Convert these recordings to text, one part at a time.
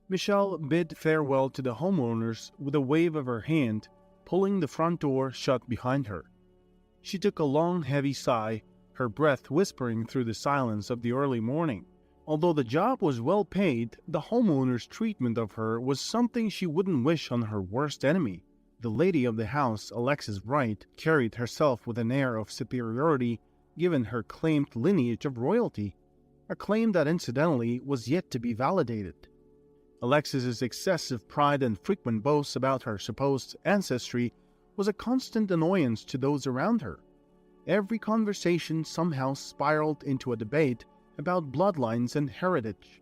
Michelle bid farewell to the homeowners with a wave of her hand, pulling the front door shut behind her. She took a long, heavy sigh, her breath whispering through the silence of the early morning. Although the job was well paid, the homeowner's treatment of her was something she wouldn't wish on her worst enemy. The lady of the house, Alexis Wright, carried herself with an air of superiority given her claimed lineage of royalty, a claim that incidentally was yet to be validated. Alexis's excessive pride and frequent boasts about her supposed ancestry was a constant annoyance to those around her. Every conversation somehow spiraled into a debate about bloodlines and heritage.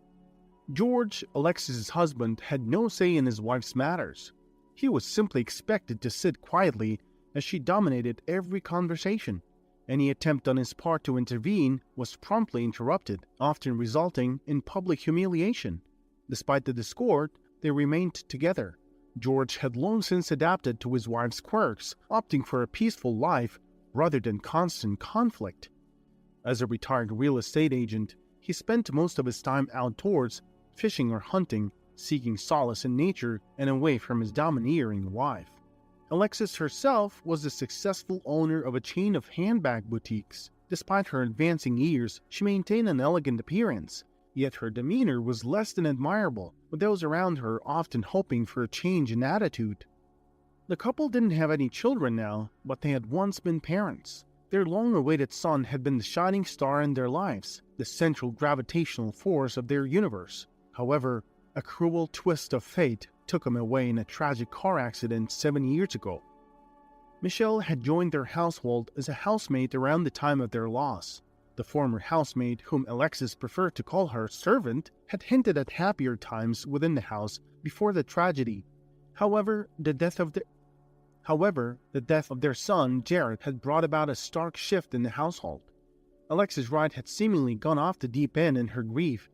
George, Alexis's husband, had no say in his wife's matters. He was simply expected to sit quietly as she dominated every conversation. Any attempt on his part to intervene was promptly interrupted, often resulting in public humiliation. Despite the discord, they remained together. George had long since adapted to his wife's quirks, opting for a peaceful life rather than constant conflict. As a retired real estate agent, he spent most of his time outdoors, fishing or hunting, seeking solace in nature and away from his domineering wife. Alexis herself was the successful owner of a chain of handbag boutiques. Despite her advancing years, she maintained an elegant appearance, yet her demeanor was less than admirable, with those around her often hoping for a change in attitude. The couple didn't have any children now, but they had once been parents. Their long-awaited son had been the shining star in their lives, the central gravitational force of their universe. However, a cruel twist of fate took him away in a tragic car accident 7 years ago. Michelle had joined their household as a housemaid around the time of their loss. The former housemaid, whom Alexis preferred to call her servant, had hinted at happier times within the house before the tragedy. However, the death of their son, Jared, had brought about a stark shift in the household. Alexis Wright had seemingly gone off the deep end in her grief.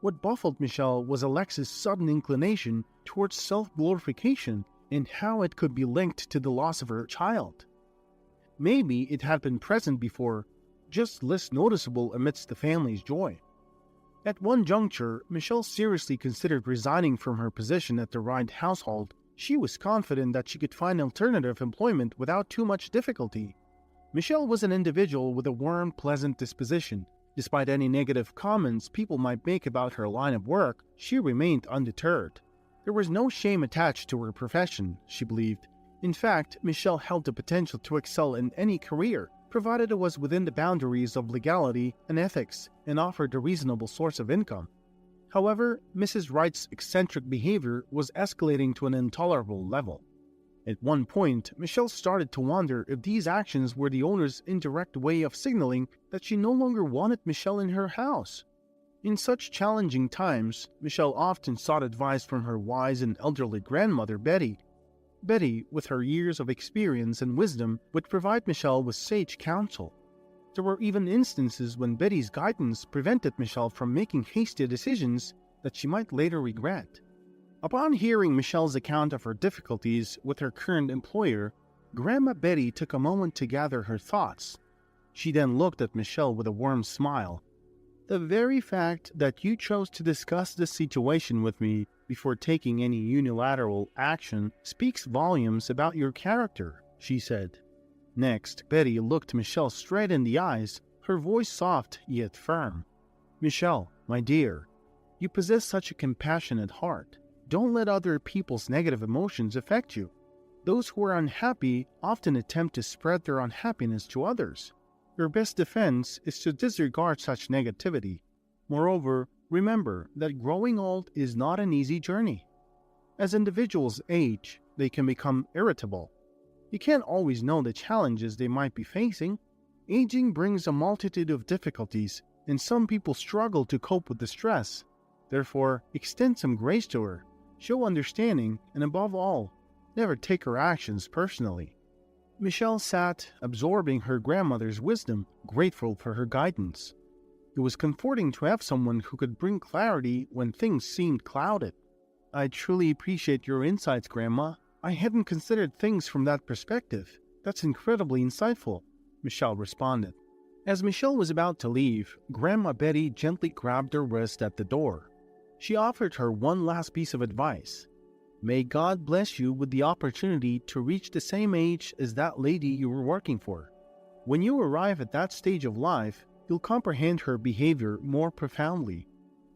What baffled Michelle was Alexis' sudden inclination towards self-glorification and how it could be linked to the loss of her child. Maybe it had been present before, just less noticeable amidst the family's joy. At one juncture, Michelle seriously considered resigning from her position at the Wright household. She was confident that she could find alternative employment without too much difficulty. Michelle was an individual with a warm, pleasant disposition. Despite any negative comments people might make about her line of work, she remained undeterred. There was no shame attached to her profession, she believed. In fact, Michelle held the potential to excel in any career, provided it was within the boundaries of legality and ethics and offered a reasonable source of income. However, Mrs. Wright's eccentric behavior was escalating to an intolerable level. At one point, Michelle started to wonder if these actions were the owner's indirect way of signaling that she no longer wanted Michelle in her house. In such challenging times, Michelle often sought advice from her wise and elderly grandmother, Betty. Betty, with her years of experience and wisdom, would provide Michelle with sage counsel. There were even instances when Betty's guidance prevented Michelle from making hasty decisions that she might later regret. Upon hearing Michelle's account of her difficulties with her current employer, Grandma Betty took a moment to gather her thoughts. She then looked at Michelle with a warm smile. "The very fact that you chose to discuss this situation with me before taking any unilateral action speaks volumes about your character," she said. Next, Betty looked Michelle straight in the eyes, her voice soft yet firm. "Michelle, my dear, you possess such a compassionate heart. Don't let other people's negative emotions affect you. Those who are unhappy often attempt to spread their unhappiness to others. Your best defense is to disregard such negativity. Moreover, remember that growing old is not an easy journey. As individuals age, they can become irritable. You can't always know the challenges they might be facing. Aging brings a multitude of difficulties, and some people struggle to cope with the stress. Therefore, extend some grace to her, show understanding, and above all, never take her actions personally." Michelle sat, absorbing her grandmother's wisdom, grateful for her guidance. It was comforting to have someone who could bring clarity when things seemed clouded. "I truly appreciate your insights, Grandma. I hadn't considered things from that perspective. That's incredibly insightful," Michelle responded. As Michelle was about to leave, Grandma Betty gently grabbed her wrist at the door. She offered her one last piece of advice. May God bless you with the opportunity to reach the same age as that lady you were working for. When you arrive at that stage of life, you'll comprehend her behavior more profoundly.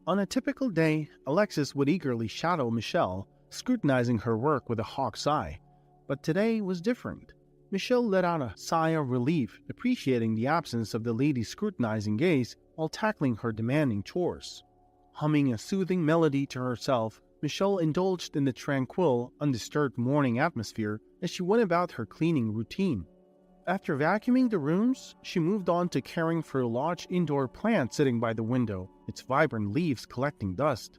On a typical day, Alexis would eagerly shadow Michelle, scrutinizing her work with a hawk's eye. But today was different. Michelle let out a sigh of relief, appreciating the absence of the lady's scrutinizing gaze while tackling her demanding chores. Humming a soothing melody to herself, Michelle indulged in the tranquil, undisturbed morning atmosphere as she went about her cleaning routine. After vacuuming the rooms, she moved on to caring for a large indoor plant sitting by the window, its vibrant leaves collecting dust.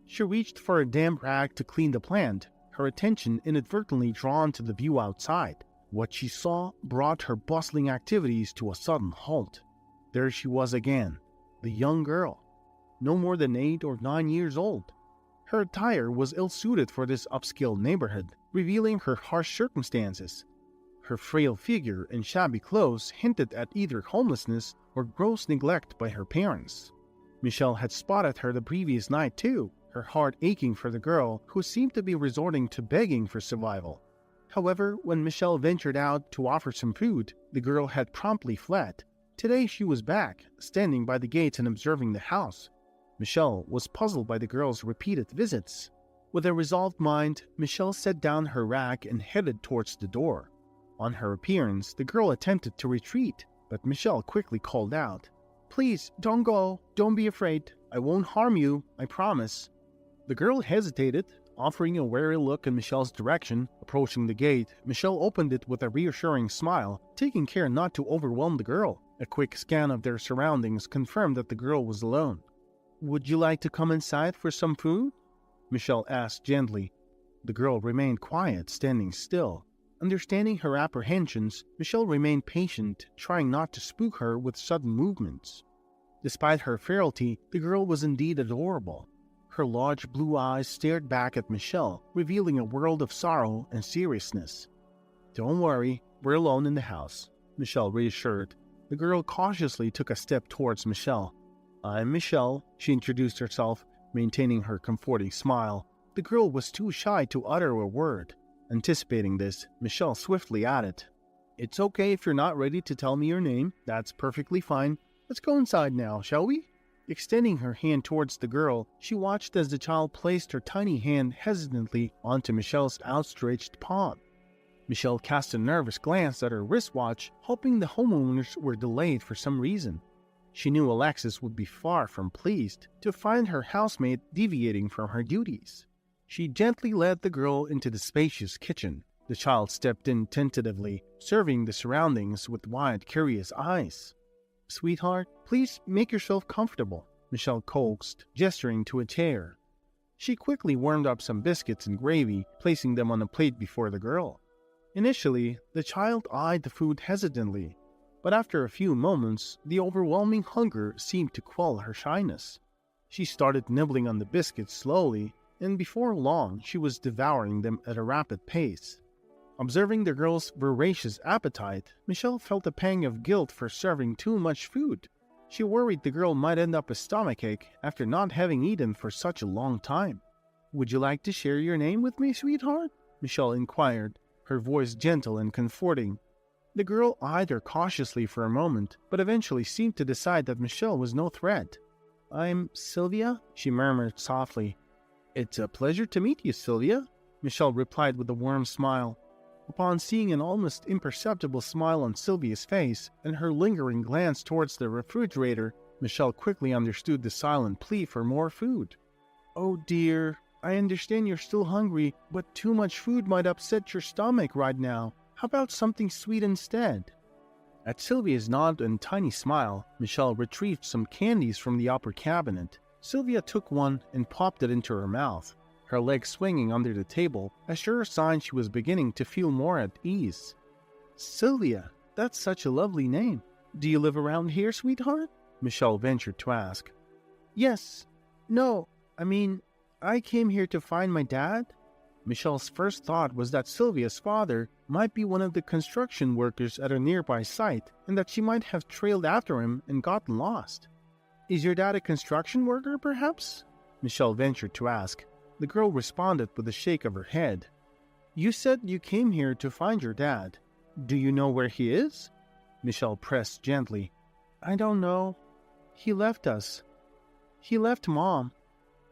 She reached for a damp rag to clean the plant, her attention inadvertently drawn to the view outside. What she saw brought her bustling activities to a sudden halt. There she was again, the young girl, no more than 8 or 9 years old. Her attire was ill-suited for this upscale neighborhood, revealing her harsh circumstances. Her frail figure and shabby clothes hinted at either homelessness or gross neglect by her parents. Michelle had spotted her the previous night too, her heart aching for the girl who seemed to be resorting to begging for survival. However, when Michelle ventured out to offer some food, the girl had promptly fled. Today she was back, standing by the gates and observing the house. Michelle was puzzled by the girl's repeated visits. With a resolved mind, Michelle set down her rag and headed towards the door. On her appearance, the girl attempted to retreat, but Michelle quickly called out, "Please, don't go. Don't be afraid. I won't harm you, I promise." The girl hesitated, offering a wary look in Michelle's direction. Approaching the gate, Michelle opened it with a reassuring smile, taking care not to overwhelm the girl. A quick scan of their surroundings confirmed that the girl was alone. "Would you like to come inside for some food?" Michelle asked gently. The girl remained quiet, standing still. Understanding her apprehensions, Michelle remained patient, trying not to spook her with sudden movements. Despite her frailty, the girl was indeed adorable. Her large blue eyes stared back at Michelle, revealing a world of sorrow and seriousness. "Don't worry, we're alone in the house," Michelle reassured. The girl cautiously took a step towards Michelle. "I'm Michelle," she introduced herself, maintaining her comforting smile. The girl was too shy to utter a word. Anticipating this, Michelle swiftly added, "It's okay if you're not ready to tell me your name. That's perfectly fine. Let's go inside now, shall we?" Extending her hand towards the girl, she watched as the child placed her tiny hand hesitantly onto Michelle's outstretched palm. Michelle cast a nervous glance at her wristwatch, hoping the homeowners were delayed for some reason. She knew Alexis would be far from pleased to find her housemaid deviating from her duties. She gently led the girl into the spacious kitchen. The child stepped in tentatively, surveying the surroundings with wide, curious eyes. "Sweetheart, please make yourself comfortable," Michelle coaxed, gesturing to a chair. She quickly warmed up some biscuits and gravy, placing them on a plate before the girl. Initially, the child eyed the food hesitantly, but after a few moments, the overwhelming hunger seemed to quell her shyness. She started nibbling on the biscuits slowly, and before long she was devouring them at a rapid pace. Observing the girl's voracious appetite, Michelle felt a pang of guilt for serving too much food. She worried the girl might end up a stomachache after not having eaten for such a long time. "Would you like to share your name with me, sweetheart?" Michelle inquired, her voice gentle and comforting. The girl eyed her cautiously for a moment, but eventually seemed to decide that Michelle was no threat. "I'm Sylvia," she murmured softly. "It's a pleasure to meet you, Sylvia," Michelle replied with a warm smile. Upon seeing an almost imperceptible smile on Sylvia's face and her lingering glance towards the refrigerator, Michelle quickly understood the silent plea for more food. "Oh dear, I understand you're still hungry, but too much food might upset your stomach right now. How about something sweet instead?" At Sylvia's nod and tiny smile, Michelle retrieved some candies from the upper cabinet. Sylvia took one and popped it into her mouth, her legs swinging under the table, a sure sign she was beginning to feel more at ease. "Sylvia, that's such a lovely name. Do you live around here, sweetheart?" Michelle ventured to ask. "Yes. No, I came here to find my dad." Michelle's first thought was that Sylvia's father might be one of the construction workers at a nearby site and that she might have trailed after him and gotten lost. "Is your dad a construction worker, perhaps?" Michelle ventured to ask. The girl responded with a shake of her head. You said you came here to find your dad. Do you know where he is? Michelle pressed gently. I don't know. He left us. He left Mom.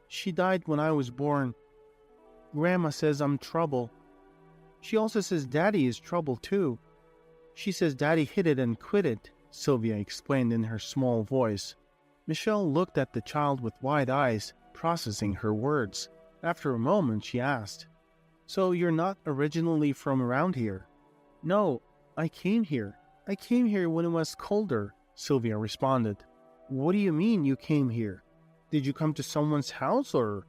She died when I was born. Grandma says I'm trouble. She also says Daddy is trouble too. She says Daddy hit it and quit it, Sylvia explained in her small voice. Michelle looked at the child with wide eyes, processing her words. After a moment, she asked, So you're not originally from around here? No, I came here. I came here when it was colder, Sylvia responded. What do you mean you came here? Did you come to someone's house or...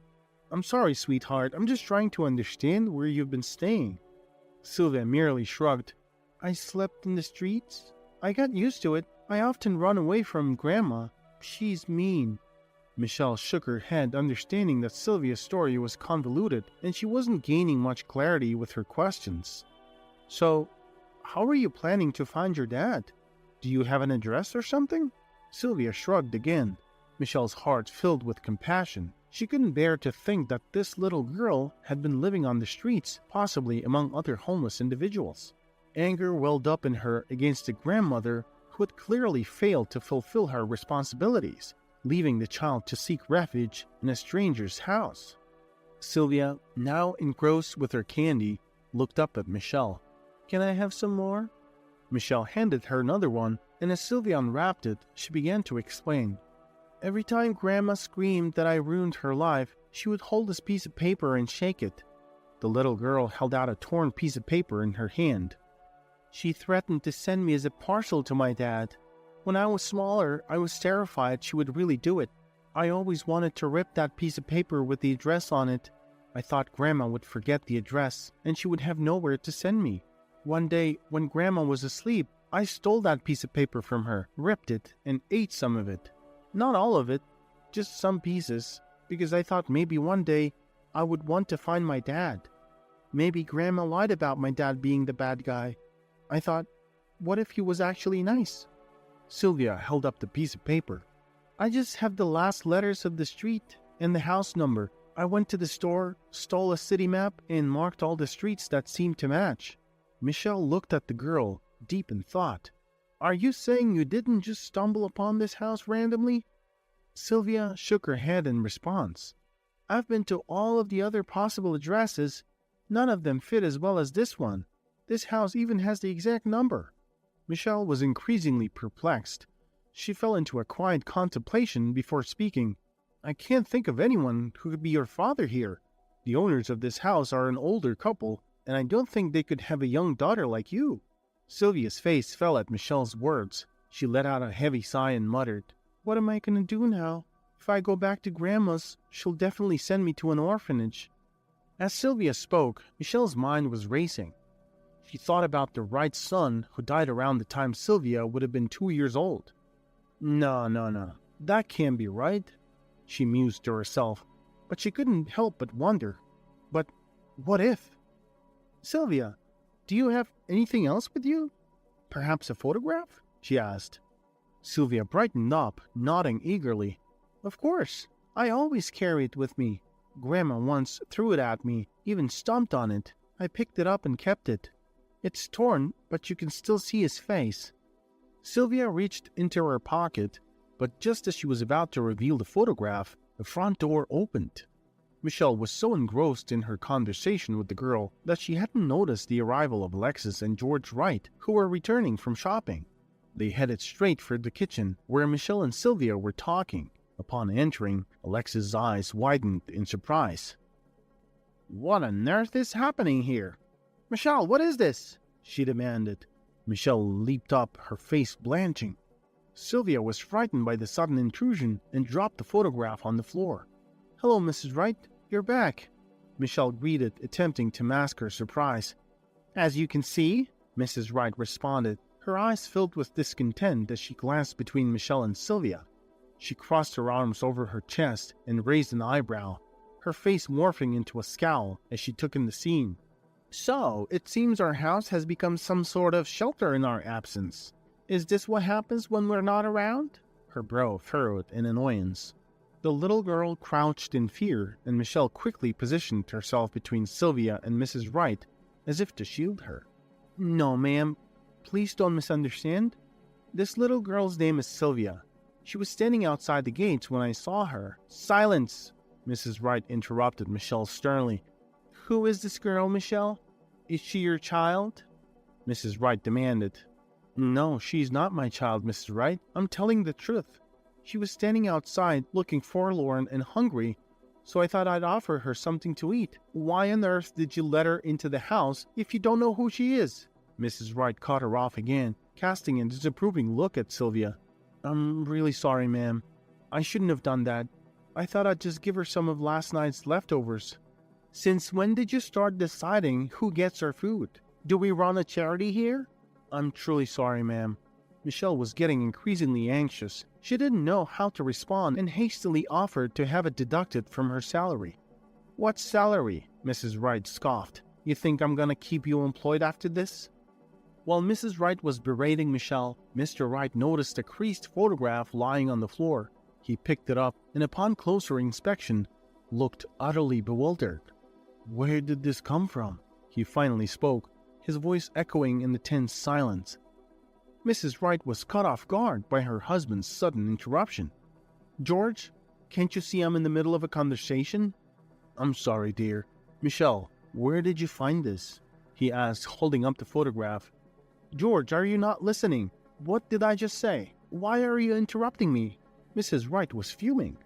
I'm sorry, sweetheart. I'm just trying to understand where you've been staying. Sylvia merely shrugged. I slept in the streets. I got used to it. I often run away from Grandma. She's mean. Michelle shook her head, understanding that Sylvia's story was convoluted and she wasn't gaining much clarity with her questions. So, how are you planning to find your dad? Do you have an address or something? Sylvia shrugged again. Michelle's heart filled with compassion. She couldn't bear to think that this little girl had been living on the streets, possibly among other homeless individuals. Anger welled up in her against a grandmother who had clearly failed to fulfill her responsibilities, leaving the child to seek refuge in a stranger's house. Sylvia, now engrossed with her candy, looked up at Michelle. Can I have some more? Michelle handed her another one, and as Sylvia unwrapped it, she began to explain. Every time Grandma screamed that I ruined her life, she would hold this piece of paper and shake it. The little girl held out a torn piece of paper in her hand. She threatened to send me as a parcel to my dad. When I was smaller, I was terrified she would really do it. I always wanted to rip that piece of paper with the address on it. I thought Grandma would forget the address, and she would have nowhere to send me. One day, when Grandma was asleep, I stole that piece of paper from her, ripped it, and ate some of it. Not all of it, just some pieces, because I thought maybe one day I would want to find my dad. Maybe Grandma lied about my dad being the bad guy. I thought, what if he was actually nice? Sylvia held up the piece of paper. I just have the last letters of the street and the house number. I went to the store, stole a city map, and marked all the streets that seemed to match. Michelle looked at the girl, deep in thought. Are you saying you didn't just stumble upon this house randomly? Sylvia shook her head in response. I've been to all of the other possible addresses. None of them fit as well as this one. This house even has the exact number. Michelle was increasingly perplexed. She fell into a quiet contemplation before speaking. I can't think of anyone who could be your father here. The owners of this house are an older couple, and I don't think they could have a young daughter like you. Sylvia's face fell at Michelle's words. She let out a heavy sigh and muttered, What am I going to do now? If I go back to Grandma's, she'll definitely send me to an orphanage. As Sylvia spoke, Michelle's mind was racing. She thought about the Wright's son who died around the time Sylvia would have been 2 years old. No. That can't be right, she mused to herself, but she couldn't help but wonder. But what if? Sylvia, do you have anything else with you? Perhaps a photograph? She asked. Sylvia brightened up, nodding eagerly. Of course, I always carry it with me. Grandma once threw it at me, even stomped on it. I picked it up and kept it. It's torn, but you can still see his face. Sylvia reached into her pocket, but just as she was about to reveal the photograph, the front door opened. Michelle was so engrossed in her conversation with the girl that she hadn't noticed the arrival of Alexis and George Wright, who were returning from shopping. They headed straight for the kitchen, where Michelle and Sylvia were talking. Upon entering, Alexis' eyes widened in surprise. What on earth is happening here? Michelle, what is this? She demanded. Michelle leaped up, her face blanching. Sylvia was frightened by the sudden intrusion and dropped the photograph on the floor. Hello, Mrs. Wright. You're back, Michelle greeted, attempting to mask her surprise. As you can see, Mrs. Wright responded, her eyes filled with discontent as she glanced between Michelle and Sylvia. She crossed her arms over her chest and raised an eyebrow, her face morphing into a scowl as she took in the scene. So, it seems our house has become some sort of shelter in our absence. Is this what happens when we're not around? Her brow furrowed in annoyance. The little girl crouched in fear, and Michelle quickly positioned herself between Sylvia and Mrs. Wright as if to shield her. "No, ma'am. Please don't misunderstand. This little girl's name is Sylvia. She was standing outside the gates when I saw her." "Silence!" Mrs. Wright interrupted Michelle sternly. "Who is this girl, Michelle? Is she your child?" Mrs. Wright demanded. "No, she's not my child, Mrs. Wright. I'm telling the truth. She was standing outside looking forlorn and hungry, so I thought I'd offer her something to eat. Why on earth did you let her into the house if you don't know who she is?" Mrs. Wright cut her off again, casting a disapproving look at Sylvia. "I'm really sorry, ma'am. I shouldn't have done that. I thought I'd just give her some of last night's leftovers." "Since when did you start deciding who gets our food? Do we run a charity here?" "I'm truly sorry, ma'am." Michelle was getting increasingly anxious. She didn't know how to respond and hastily offered to have it deducted from her salary. "What salary?" Mrs. Wright scoffed. "You think I'm gonna keep you employed after this?" While Mrs. Wright was berating Michelle, Mr. Wright noticed a creased photograph lying on the floor. He picked it up and upon closer inspection, looked utterly bewildered. "Where did this come from?" He finally spoke, his voice echoing in the tense silence. Mrs. Wright was caught off guard by her husband's sudden interruption. "George, can't you see I'm in the middle of a conversation?" "I'm sorry, dear. Michelle, where did you find this?" he asked, holding up the photograph. "George, are you not listening? What did I just say? Why are you interrupting me?" Mrs. Wright was fuming.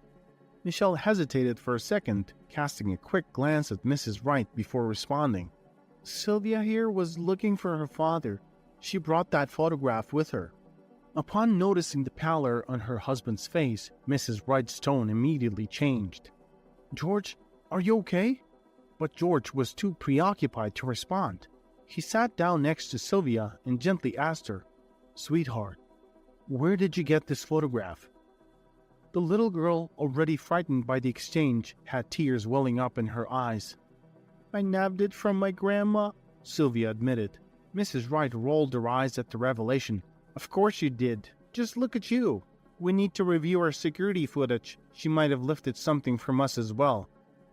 Michelle hesitated for a second, casting a quick glance at Mrs. Wright before responding. "Sylvia here was looking for her father. She brought that photograph with her." Upon noticing the pallor on her husband's face, Mrs. Wright's tone immediately changed. "George, are you okay?" But George was too preoccupied to respond. He sat down next to Sylvia and gently asked her, "Sweetheart, where did you get this photograph?" The little girl, already frightened by the exchange, had tears welling up in her eyes. "I nabbed it from my grandma," Sylvia admitted. Mrs. Wright rolled her eyes at the revelation. "Of course you did. Just look at you. We need to review our security footage. She might have lifted something from us as well."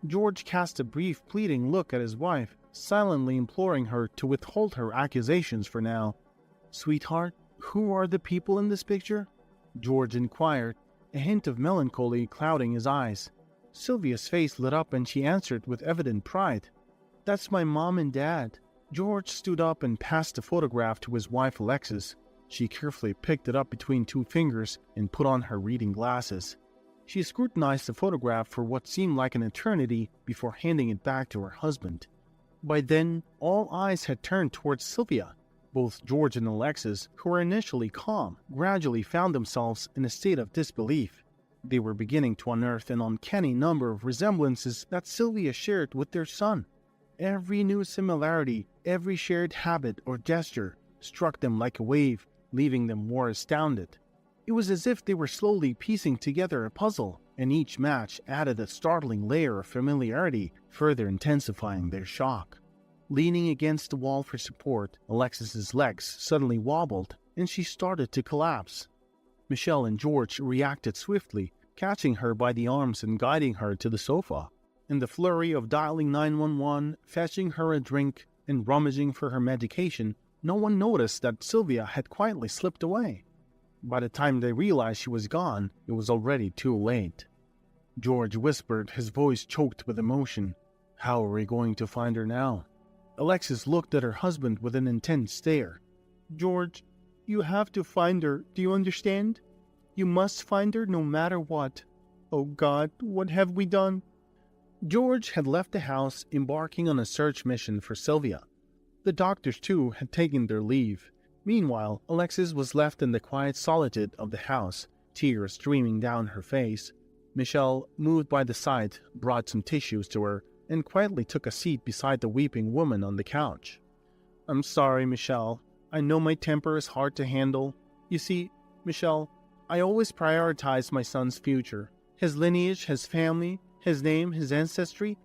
George cast a brief, pleading look at his wife, silently imploring her to withhold her accusations for now. "Sweetheart, who are the people in this picture?" George inquired, a hint of melancholy clouding his eyes. Sylvia's face lit up and she answered with evident pride. "That's my mom and dad." George stood up and passed the photograph to his wife Alexis. She carefully picked it up between two fingers and put on her reading glasses. She scrutinized the photograph for what seemed like an eternity before handing it back to her husband. By then, all eyes had turned towards Sylvia. Both George and Alexis, who were initially calm, gradually found themselves in a state of disbelief. They were beginning to unearth an uncanny number of resemblances that Sylvia shared with their son. Every new similarity, every shared habit or gesture, struck them like a wave, leaving them more astounded. It was as if they were slowly piecing together a puzzle, and each match added a startling layer of familiarity, further intensifying their shock. Leaning against the wall for support, Alexis's legs suddenly wobbled, and she started to collapse. Michelle and George reacted swiftly, catching her by the arms and guiding her to the sofa. In the flurry of dialing 911, fetching her a drink, and rummaging for her medication, no one noticed that Sylvia had quietly slipped away. By the time they realized she was gone, it was already too late. George whispered, his voice choked with emotion. "How are we going to find her now?" Alexis looked at her husband with an intense stare. "George, you have to find her, do you understand? You must find her no matter what. Oh God, what have we done?" George had left the house, embarking on a search mission for Sylvia. The doctors, too, had taken their leave. Meanwhile, Alexis was left in the quiet solitude of the house, tears streaming down her face. Michelle, moved by the sight, brought some tissues to her and quietly took a seat beside the weeping woman on the couch. "I'm sorry, Michelle. I know my temper is hard to handle. You see, Michelle, I always prioritized my son's future. His lineage, his family, his name, his ancestry,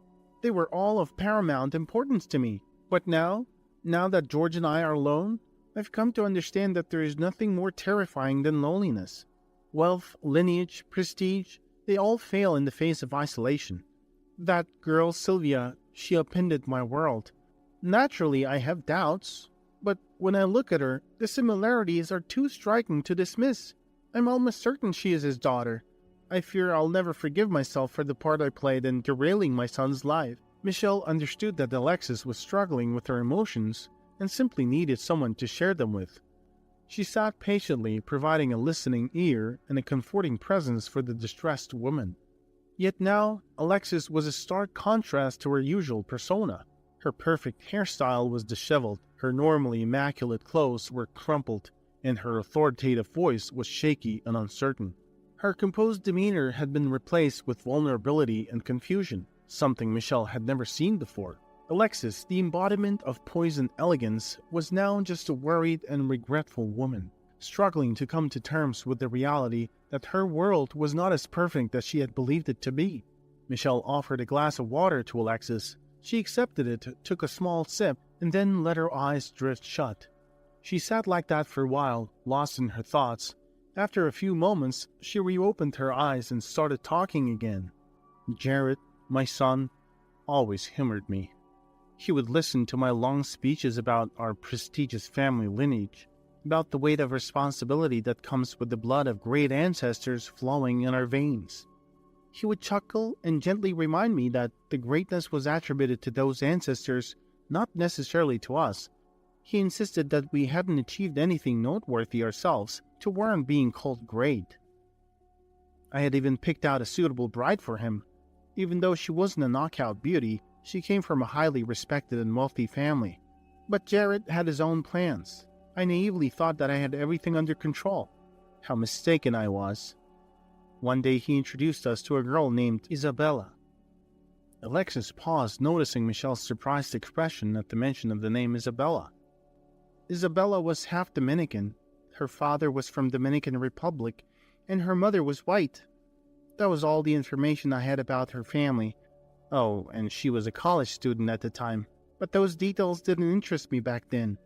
they were all of paramount importance to me. But now that George and I are alone, I've come to understand that there is nothing more terrifying than loneliness. Wealth, lineage, prestige, They all fail in the face of isolation. That girl, Sylvia, she upended my world. Naturally, I have doubts, but when I look at her, the similarities are too striking to dismiss. I'm almost certain she is his daughter. I fear I'll never forgive myself for the part I played in derailing my son's life. Michelle understood that Alexis was struggling with her emotions and simply needed someone to share them with. She sat patiently, providing a listening ear and a comforting presence for the distressed woman. Yet now, Alexis was a stark contrast to her usual persona. Her perfect hairstyle was disheveled, her normally immaculate clothes were crumpled, and her authoritative voice was shaky and uncertain. Her composed demeanor had been replaced with vulnerability and confusion, something Michelle had never seen before. Alexis, the embodiment of poisoned elegance, was now just a worried and regretful woman, struggling to come to terms with the reality that her world was not as perfect as she had believed it to be. Michelle offered a glass of water to Alexis. She accepted it, took a small sip, and then let her eyes drift shut. She sat like that for a while, lost in her thoughts. After a few moments, she reopened her eyes and started talking again. Jared, my son, always humored me. He would listen to my long speeches about our prestigious family lineage, about the weight of responsibility that comes with the blood of great ancestors flowing in our veins. He would chuckle and gently remind me that the greatness was attributed to those ancestors, not necessarily to us. He insisted that we hadn't achieved anything noteworthy ourselves to warrant being called great. I had even picked out a suitable bride for him. Even though she wasn't a knockout beauty, she came from a highly respected and wealthy family. But Jared had his own plans. I naively thought that I had everything under control. How mistaken I was. One day he introduced us to a girl named Isabella. Alexis paused, noticing Michelle's surprised expression at the mention of the name Isabella. Isabella was half Dominican. Her father was from Dominican Republic, and her mother was white. That was all the information I had about her family. Oh, and she was a college student at the time, but those details didn't interest me back then.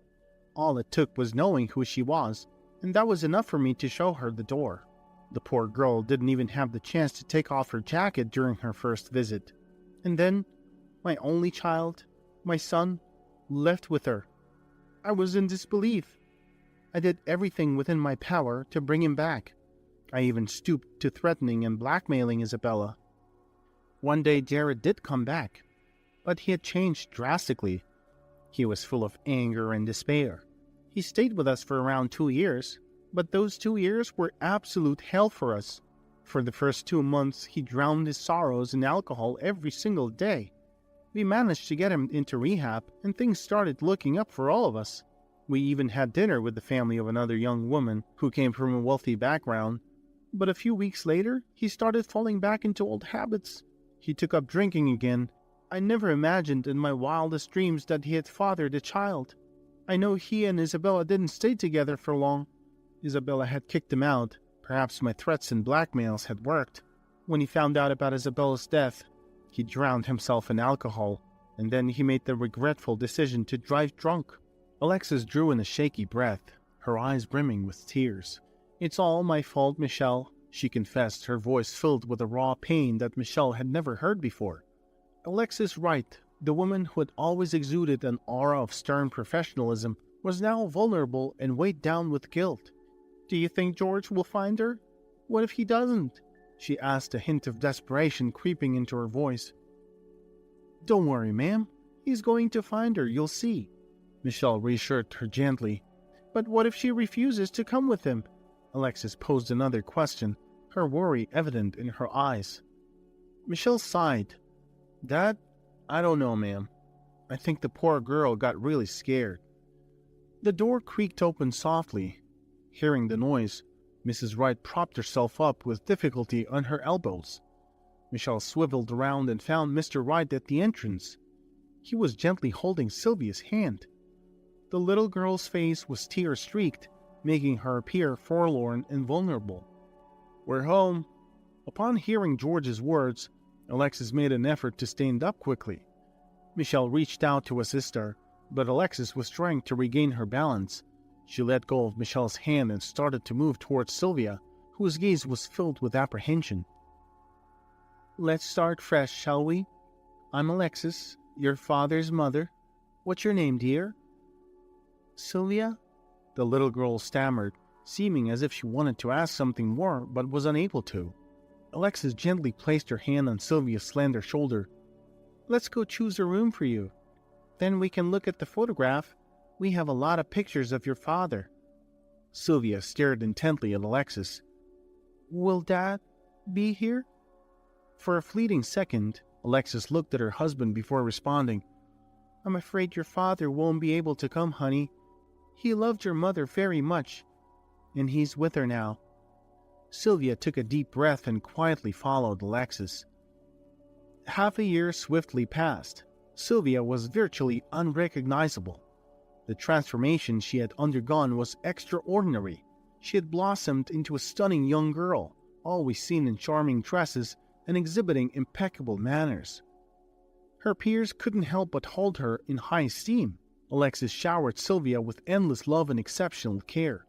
All it took was knowing who she was, and that was enough for me to show her the door. The poor girl didn't even have the chance to take off her jacket during her first visit. And then, my only child, my son, left with her. I was in disbelief. I did everything within my power to bring him back. I even stooped to threatening and blackmailing Isabella. One day Jared did come back, but he had changed drastically. He was full of anger and despair. He stayed with us for around 2 years, but those 2 years were absolute hell for us. For the first 2 months, he drowned his sorrows in alcohol every single day. We managed to get him into rehab, and things started looking up for all of us. We even had dinner with the family of another young woman who came from a wealthy background. But a few weeks later, he started falling back into old habits. He took up drinking again. I never imagined in my wildest dreams that he had fathered a child. I know he and Isabella didn't stay together for long. Isabella had kicked him out. Perhaps my threats and blackmails had worked. When he found out about Isabella's death, he drowned himself in alcohol, and then he made the regretful decision to drive drunk. Alexis drew in a shaky breath, her eyes brimming with tears. "It's all my fault, Michelle," she confessed, her voice filled with a raw pain that Michelle had never heard before. Alexis Wright, the woman who had always exuded an aura of stern professionalism, was now vulnerable and weighed down with guilt. "Do you think George will find her? What if he doesn't?" she asked, a hint of desperation creeping into her voice. "Don't worry, ma'am. He's going to find her, you'll see," Michelle reassured her gently. "But what if she refuses to come with him?" Alexis posed another question, her worry evident in her eyes. Michelle sighed. "That, I don't know, ma'am. I think the poor girl got really scared." The door creaked open softly. Hearing the noise, Mrs. Wright propped herself up with difficulty on her elbows. Michelle swiveled around and found Mr. Wright at the entrance. He was gently holding Sylvia's hand. The little girl's face was tear-streaked, making her appear forlorn and vulnerable. "We're home." Upon hearing George's words, Alexis made an effort to stand up quickly. Michelle reached out to assist her, but Alexis was trying to regain her balance. She let go of Michelle's hand and started to move towards Sylvia, whose gaze was filled with apprehension. Let's start fresh, shall we? I'm Alexis, your father's mother. What's your name, dear? Sylvia? The little girl stammered, seeming as if she wanted to ask something more but was unable to. Alexis gently placed her hand on Sylvia's slender shoulder. Let's go choose a room for you. Then we can look at the photograph. We have a lot of pictures of your father. Sylvia stared intently at Alexis. Will Dad be here? For a fleeting second, Alexis looked at her husband before responding. I'm afraid your father won't be able to come, honey. He loved your mother very much, and he's with her now. Sylvia took a deep breath and quietly followed Alexis. Half a year swiftly passed. Sylvia was virtually unrecognizable. The transformation she had undergone was extraordinary. She had blossomed into a stunning young girl, always seen in charming dresses and exhibiting impeccable manners. Her peers couldn't help but hold her in high esteem. Alexis showered Sylvia with endless love and exceptional care.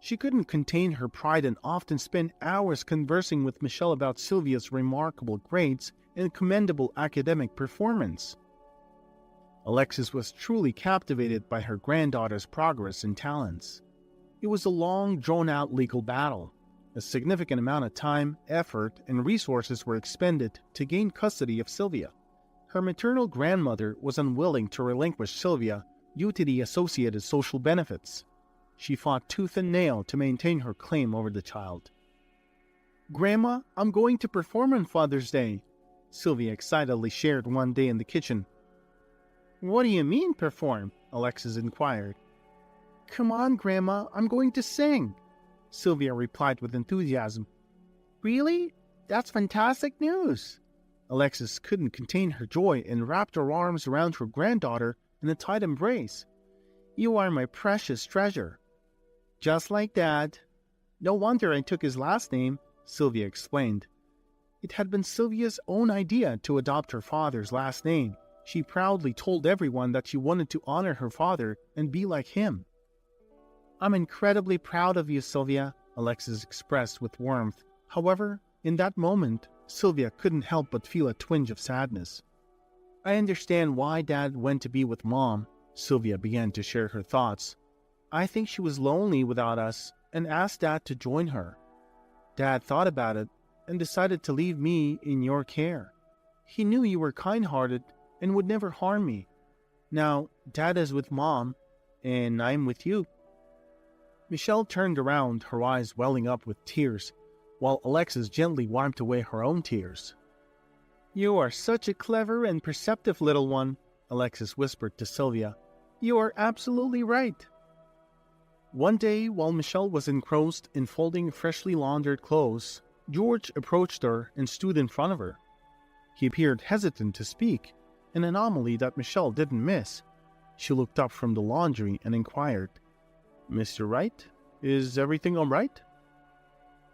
She couldn't contain her pride and often spent hours conversing with Michelle about Sylvia's remarkable grades and commendable academic performance. Alexis was truly captivated by her granddaughter's progress and talents. It was a long, drawn-out legal battle. A significant amount of time, effort, and resources were expended to gain custody of Sylvia. Her maternal grandmother was unwilling to relinquish Sylvia due to the associated social benefits. She fought tooth and nail to maintain her claim over the child. Grandma, I'm going to perform on Father's Day, Sylvia excitedly shared one day in the kitchen. What do you mean, perform? Alexis inquired. Come on, Grandma, I'm going to sing, Sylvia replied with enthusiasm. Really? That's fantastic news. Alexis couldn't contain her joy and wrapped her arms around her granddaughter in a tight embrace. You are my precious treasure. Just like Dad. No wonder I took his last name, Sylvia explained. It had been Sylvia's own idea to adopt her father's last name. She proudly told everyone that she wanted to honor her father and be like him. I'm incredibly proud of you, Sylvia, Alexis expressed with warmth. However, in that moment, Sylvia couldn't help but feel a twinge of sadness. I understand why Dad went to be with Mom, Sylvia began to share her thoughts. I think she was lonely without us and asked Dad to join her. Dad thought about it and decided to leave me in your care. He knew you were kind-hearted and would never harm me. Now, Dad is with Mom, and I'm with you. Michelle turned around, her eyes welling up with tears, while Alexis gently wiped away her own tears. You are such a clever and perceptive little one, Alexis whispered to Sylvia. You are absolutely right. One day, while Michelle was engrossed in folding freshly laundered clothes, George approached her and stood in front of her. He appeared hesitant to speak, an anomaly that Michelle didn't miss. She looked up from the laundry and inquired, Mr. Wright, is everything all right?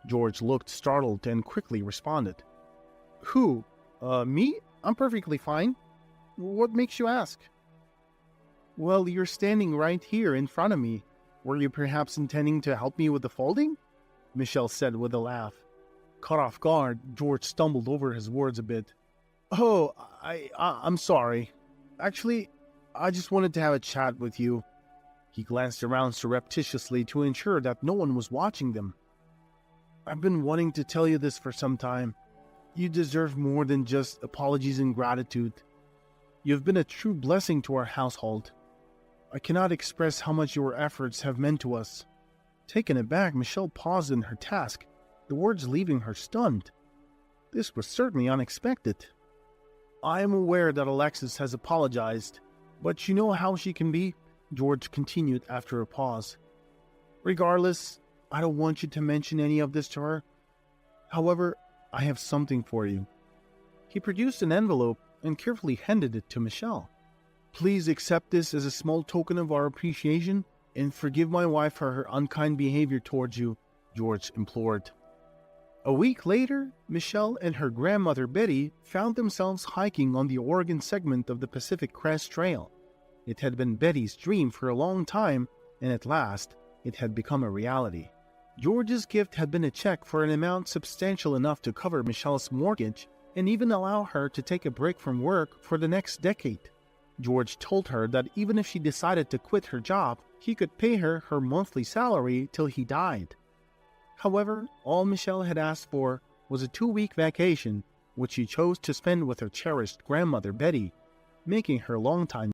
George looked startled and quickly responded. Who? Me? I'm perfectly fine. What makes you ask? Well, you're standing right here in front of me. Were you perhaps intending to help me with the folding? Michelle said with a laugh. Caught off guard, George stumbled over his words a bit. Oh, I'm sorry. Actually, I just wanted to have a chat with you. He glanced around surreptitiously to ensure that no one was watching them. I've been wanting to tell you this for some time. You deserve more than just apologies and gratitude. You've been a true blessing to our household. I cannot express how much your efforts have meant to us. Taken aback, Michelle paused in her task, the words leaving her stunned. This was certainly unexpected. I am aware that Alexis has apologized, but you know how she can be, George continued after a pause. Regardless, I don't want you to mention any of this to her. However, I have something for you. He produced an envelope and carefully handed it to Michelle. Please accept this as a small token of our appreciation and forgive my wife for her unkind behavior towards you, George implored. A week later, Michelle and her grandmother Betty found themselves hiking on the Oregon segment of the Pacific Crest Trail. It had been Betty's dream for a long time, and at last, it had become a reality. George's gift had been a check for an amount substantial enough to cover Michelle's mortgage and even allow her to take a break from work for the next decade. George told her that even if she decided to quit her job, he could pay her her monthly salary till he died. However, all Michelle had asked for was a 2-week vacation, which she chose to spend with her cherished grandmother Betty, making her longtime